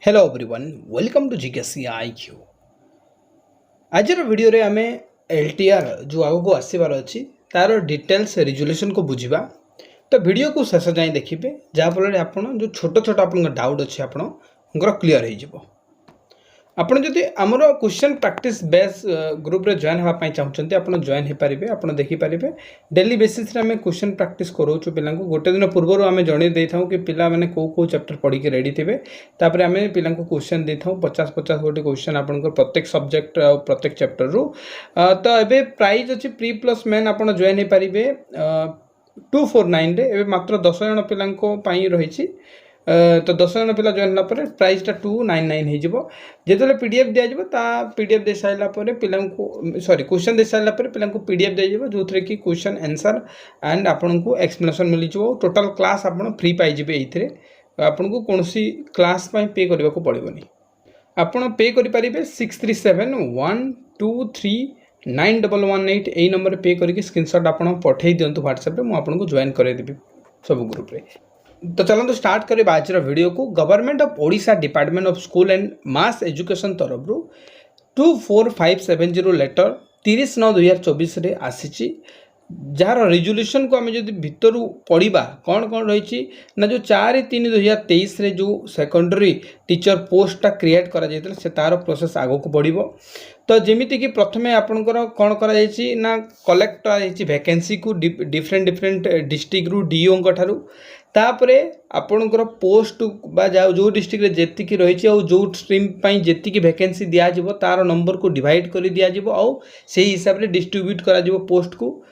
Hello everyone welcome to GKC IQ. आज video रे आमे एलटीआर जो आगो को आसबार अच्छी तार डिटेल्स रिजोल्यूशन को बुझा। तो वीडियो को शेष जाए देखिए जहाँफल आपन जो छोट छोट आप डाउट अच्छे आपंकर क्लीयर हो। आपड़ जदि आमर क्वेश्चन प्रैक्टिस बेस ग्रुप रे जॉइन होगा चाहते आप जॉइन हो पारे। आप देखिपारे डेली बेसिस आम क्वेश्चन प्रैक्टिस करूँ पिला गोटे दिन पूर्व आम जन दे था कि पिला मैंने कौ चैप्टर पढ़ी रेडी थे। तापर आम पिला क्वेश्चन दे था 50-50 गोटे क्वेश्चन आप प्रत्येक सब्जेक्ट प्रत्येक चैप्टर रू। तो ये प्राइज अच्छी प्री प्लस मेन आप जॉइन हो पारे 249 रे मात्र 10 जन पिला रही। तो 10 जन पिला जॉइन होगा प्राइसटा 299 हो। जो पीडीएफ दिज्व पीडीएफ दे सारापर पिला सॉरी क्वेश्चन दे सारापर पिला पीडीएफ दिज्व जो थे कि क्वेश्चन आंसर एंड आपन को एक्सप्लेनेशन मिल टोटाल क्लास आप फ्री पाइबे। ये आपन को कौन क्लास पे करने को पड़ोनी। आपड़ पे करेंगे 6371239118 यही नंबर पे करके स्क्रीनशॉट आप पठे दिंतु व्हाट्सएप में मुझे जॉइन करदेवी सब ग्रुप रे। तो चलते स्टार्ट करें आज वीडियो को। Government of Odisha department of school and mass education तरफ 24570 लेटर 30/9/2024 रे आसी। जार रिजोल्यूशन को आम जो भितर पढ़ा कौन कौन रही ना जो 4/3/2023 रे जो सेकेंडरी टीचर पोस्टा क्रिएट करा से तार प्रोसेस आगो को बढ़। तो जमीती कि प्रथमे आपणकर कौन करा ना कलेक्ट वैकेंसी को डिफरेंट डिफरेंट डिस्ट्रिक्ट रु डीओ ठारू। तापरे आपणकर पोस्ट बा जो डिस्ट्रिक्ट जेतिकी रही जो स्ट्रीम जी वैकेंसी दिज्व तार नंबर को डिवाइड कर दिज्व से हिसाब से डिस्ट्रीब्यूट करा पोस्ट को।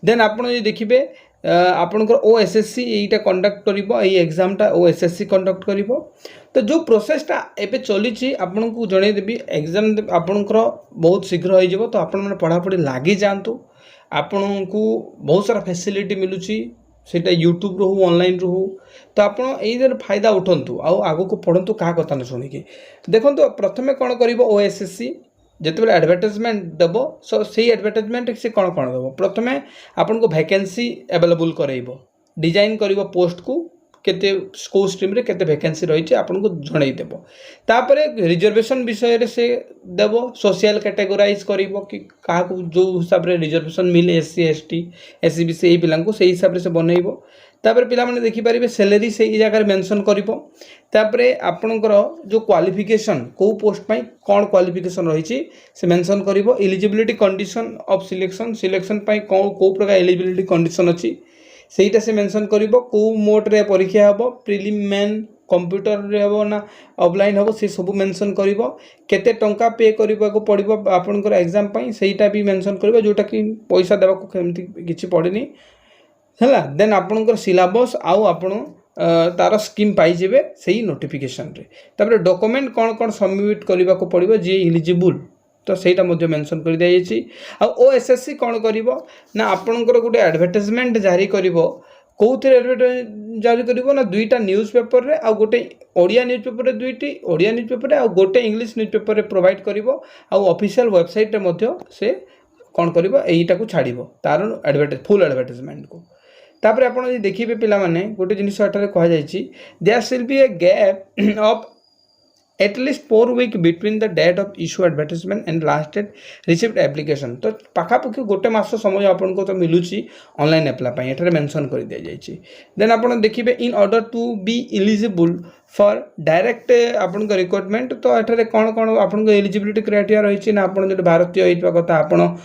देन आपड़ देखिए आपणकर ओएसएससी यहीटा कंडक्ट कर एग्जामटा ओएसएससी कंडक्ट कर। तो जो प्रोसेसटा एबे चली आपन को जनईदेवी एग्जाम आपणकर बहुत शीघ्र हो। तो आपण पढ़ापढ़ी लगी जातु आपण को बहुत सारा फैसिलिटी मिलूँ सेटा यूट्यूब रू ऑनलाइन रू। तो आप फायदा उठंतु आगो को पढ़ंतु क्या कथा न शुणिकी। देखो प्रथमे कौन कर ओएसएससी जिते एडवर्टाइजमेंट देव सो से एडवर्टाइजमेंट से कौन कौन देव प्रथमे आपन को वैकेंसी अवेलेबल कराइब डिजाइन कर पोस्ट को केते स्कूल स्ट्रीम रे केते वैकेंसी रही आपन को जणई देव। तापरे रिजर्वेशन विषय रे से देव सोशल कैटेगोराइज करिवो कि का जो हिसाब रे रिजर्वेशन मिले एससी एसटी एससी बीसी एई पिलां को से हिसाब रे से बनइबो। तापर पिला माने देखि पारिबे सैलरी से ई जगह मेंशन करिवो। तापरे आपनकर जो क्वालिफिकेशन को पोस्ट पई कोन क्वालिफिकेशन रही से मेंशन करिवो। एलिजिबिलिटी कंडीशन ऑफ सिलेक्शन पई को प्रकार एलिजिबिलिटी कंडीशन अछि सेटा से मेंशन करिवो। को मोड रे परीक्षा हबो प्रीलिम मेन कंप्यूटर रे हबो ना ऑफलाइन हबो से सब मेंशन करिवो। केते टंका पे करिवो को पड़िवो आपनकर एग्जाम पई सेटा भी मेंशन करिवो जोटा कि पैसा देबा को केमति किछि पड़ेनी हला। देन आपनकर सिलेबस आउ आपन तार स्कीम पाई जेबे सेही नोटिफिकेशन रे। तापर डॉक्यूमेंट कोन कोन सबमिट करिवा को पड़िवो जे एलिजिबल तो सेटा मध्य मेंशन कर दिया जायछि। आ ओएसएससी कोन करिवो ना आपनकर गोटे एडवर्टाइजमेंट जारी करिवो कोउथरे एडवर्टाइज जारी करिवो ना दुईटा न्यूज पेपर रे आ गोटे ओडिया न्यूज पेपर रे दुईटी ओडिया न्यूज पेपर रे आ गोटे इंग्लिश न्यूज पेपर रे प्रोवाइड करिवो आ ऑफिशियल वेबसाइट रे मध्य से कोन करिवो एईटा को छाड़िवो तार एडवर्टाइज फुल एडवर्टाइजमेंट को। तापर आपण देखिबे पिला माने गोटे जिनिस एटारे कहा जायछि there shall be a gap of at least 4 weeks between the date of issue advertisement and last date received application। तो पाखापाखि गोटे मास समय आपन को तो मिलुची ऑनलाइन अप्लाई पई एठारे मेंशन कर दिया जायछि। देन आपन देखिबे in order to be eligible for direct आपन को रिक्रूटमेंट। तो एठारे कोन कोन आपन को एलिजिबिलिटी क्राइटेरिया रहिछि ना आपन जो भारतीय होइतबा कथा आपन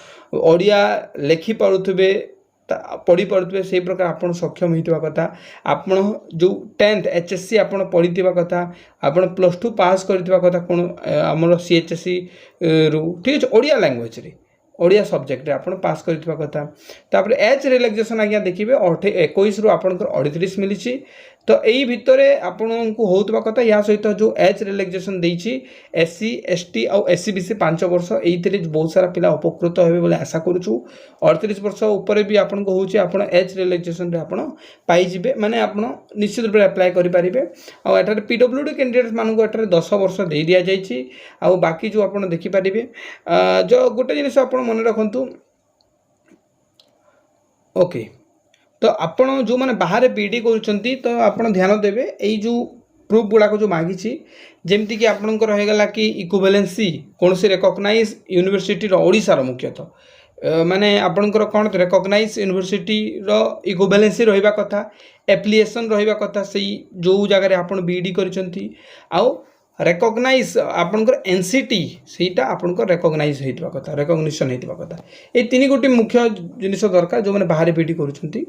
ओडिया लेखि पढुथबे पढ़ी पारे से प्रकार आप सक्षम होता कथा आपड़ जो 10th एचएससी आप पढ़ी कथा आप +2 पास करथिबा कथा कौन आमर सीएचएससी रु ठीक अच्छे ओडिया लैंग्वेज रे ओडिया सब्जेक्ट आप पास करथिबा कथा। तापर एज रिलैक्सेशन आज्ञा देखिए 21 रु आपनकर 38 मिली। तो यही भितर आपन को होता कथा या सहित जो एज रिलैक्सेशन देछि एससी एसटी और एससी बीसी 5 वर्ष ये बहुत सारा पिला उपकृत हेबे बोले आशा करूछु। 38 वर्ष ऊपर भी आपन को होछि आपन एज रिलैक्सेशन रे आपन पाई जिबे माने आपन निश्चित रूप से अप्लाई करि परिबे। आ एटारे पीडब्ल्यूडी कैंडिडेट मान को एटारे 10 वर्ष दे दिया जाइछि। आ बाकी जो आपन देखि परिबे जो गोटे जिनिस आपन मन रखंतु ओके। तो आपण जो माने बाहर बीडी करूछंती तो आपण ध्यान देबे एई जो प्रूफ गुड़ाक जो मागिची जमीक आपंकर होगा कि इक्विवेलेंसी कौन से रेकग्नाइज यूनिवर्सिटी ओडिशार मुख्यतः माने आपंकर कौन रेकग्नाइज यूनिवर्सिटी इक्विवेलेंसी रहा कथा एप्लिकेशन रहा कथा से जो जगह आप बीडी करछंती आउ रेकग्नाइज आपंकर एनसीटी सेटा आपंकर रेकग्नाइज होइतबा कथा रेकग्निशन होइतबा कथा ए तीन गोटी मुख्य जिनिस दरकार जो मैंने बाहर बीडी करूछंती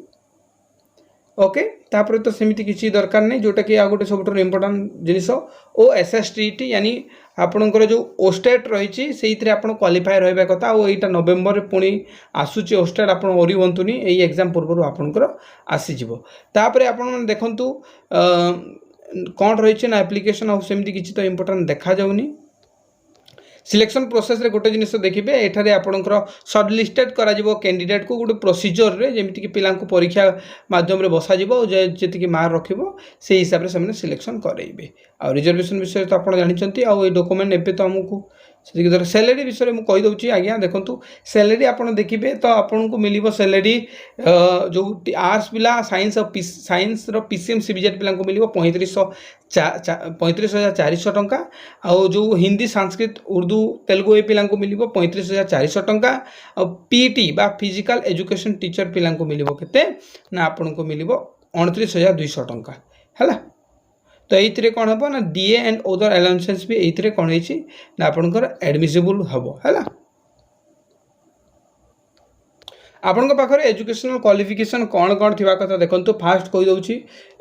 ओके तापर तो सेमती किसी दरकार नहीं जोटा कि आ गोटे सब इम्पोर्टाट जिनिस OSSTT यानी आपणकर जो ओस्टेट रही से क्वालिफाई रहा कथा और यहाँ नवेम्बर पुणी आसूची ओस्टेट आप ओरी हूँ यही एग्जाम पूर्व आपंकर आसीज तापर आप देखु कौन रही ना एप्लिकेशन और सेमती किसी तो इम्पोर्टाट देखा जाऊनी सिलेक्शन प्रोसेस रे गोटे जिनिस देखिए एठारे आपणकर सर्टलिस्टेड करा कैंडिडेट को गोटे प्रोसीजर रे जेमिति कि पिला परीक्षा माध्यम रे बसा जिवो जेति कि मार्क रखिबो से हिसाब रे से सिलेक्शन करेइबे आ रिजर्वेशन विषय तो आप जानते आ डॉक्यूमेंट एबे तो हमको से सैलरी विषय में कही दूसरी आज्ञा देखो सैलरी आप देखिए तो आपन को मिल सैलरी जो आर्ट्स पिला साइंस PCM CBZ पिला मिल 35,400 टंका आउ जो हिंदी संस्कृत उर्दू तेलुगु ये पिला मिल 35,400 टंका आ PET बा फिजिकल एजुकेशन टीचर पिला मिल केते ना आपन को मिल 29,200 टंका है। तो ये कौन हम ना DA एंड अदर अलाउंसेस भी ये कौन है ना आपंकर एडमिसिबल हम है आपण पाखे एजुकेशनल क्वालिफिकेशन कौन कौन थी कथा देखो तो फास्ट कहीदे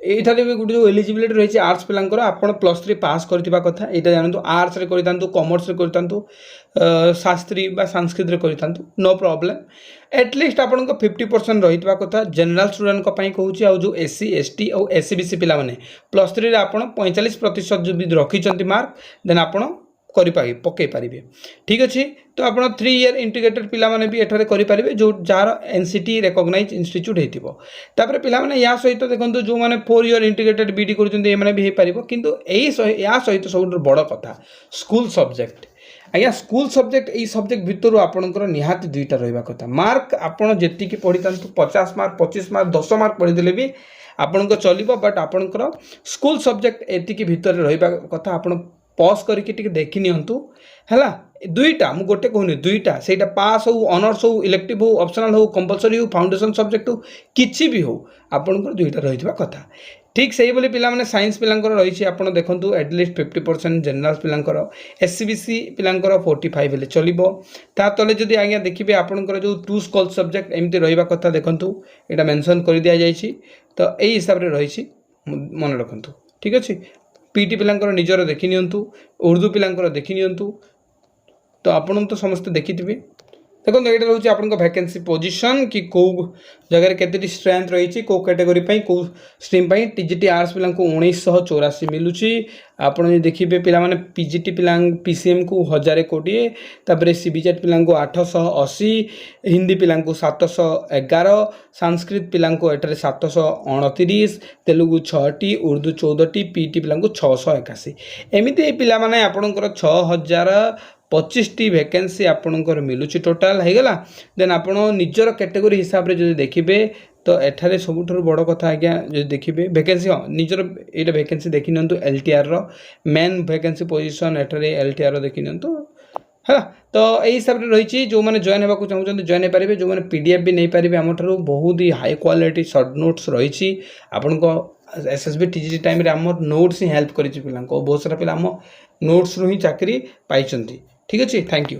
ये भी गोटे जो एलिजिबिलिटी रही आर्ट्स पिलांकर आपन +3 पास करथिबा कथा ये जानतु आर्ट्स रे करितांतु कॉमर्स रे करितांतु शास्त्री बा संस्कृत रे करितांतु नो प्रॉब्लम एटलिस्ट आपन को 50% रहितबा कथा जनरल स्टूडेंट को पई कहूची आ जो SC ST और SC BC पिला माने +3 रे आपन 45% जो भी रखिचंती मार्क देन आपन पकई पारे ठीक अच्छे तो आप 3 ईयर इंटीग्रेटेड पिला माने भी एठारे करें जो जार NCT रेकग्नाइज इंस्टीट्यूट होतापर पिला माने या सहित देखो जो मैंने 4 ईयर इंटीग्रेटेड बीडी कर भी पार किंतु या सहित सब बड़ कथा स्कूल सब्जेक्ट आज्ञा स्कूल सब्जेक्ट यही सब्जेक्ट भितर आपंकर निहाती 2टा रहा कथा मार्क आपड़ जी पढ़ी था 50 मार्क 25 मार्क 10 मार्क पढ़ीदे भी आपन चलो बट आपंकर स्कूल सब्जेक्ट एति भितर रहा कथा आप पॉज करके देखी नियंतु है 2टा मुझे गोटे कहूनी 2टा से पास हो ऑनर्स हो इलेक्टिव हो ऑप्शनल हो कंपलसरी हो फाउंडेशन सब्जेक्ट हो किसी भी हो आपंकर 2टा रही कथा ठीक से ही पिला माने साइंस पिलांकर रही आपन देखंतु एटलिस्ट 50% जनरल पिलांकर SC BC पिलांकर 45 हेले चलिबो ता तले जदि आज्ञा देखिबे आपनकर जो 2 स्कूल सब्जेक्ट एमती रहिबा कथा देखंतु एटा मेंशन कर दिया जायछि तो एई हिसाब रे रहिछि मन रखंतु ठीक अछि PET पिलांकर निजर देखि नियंतु उर्दू पिलांकर देखि नियंतु तो आपन तो समस्त देखिथिबे देखो ये रोचे आप वैकेंसी पोजीशन कि कौ जगह केते स्ट्रेंथ रही कौ कैटेगरी कौ स्ट्रीम TGT आर्ट्स पिला 1984 मिलूँ आप देखिए पिला माने PGT पिला PCM को 1020 तापर CBZ पिला 880 हिंदी पिला 711 संस्कृत पिला एठारे 729 तेलुगु 6टी उर्दू 14टी PET पिला 681 एमती पिला माने आपणकर 6025 वैकेंसी आपणकर मिलूँ टोटाल होगा देन आप निजर कैटेगरी हिसाब से जो देखिए तो एठारे सबुठ बड़ कथा आज्ञा जो देखिए वैकेंसी हाँ निजर ये वैकेंसी देखी नियंतु LTR मेन वैकेंसी पोजीशन एठारे LTR देखी नियंतु है तो यही हिसाब से रही जो मैंने जॉइन होगा चाहते जॉइन हो पारे जो मैंने PDF भी नहीं पारे आम बहुत ही हाई क्वालिटी सर्ट नोट्स रही आपण SSB TGT टाइम रे आम नोट्स ही हेल्प कर बहुत सारा पिला आम नोट्स रु ही चाकरी पाई ठीक अच्छे थैंक यू।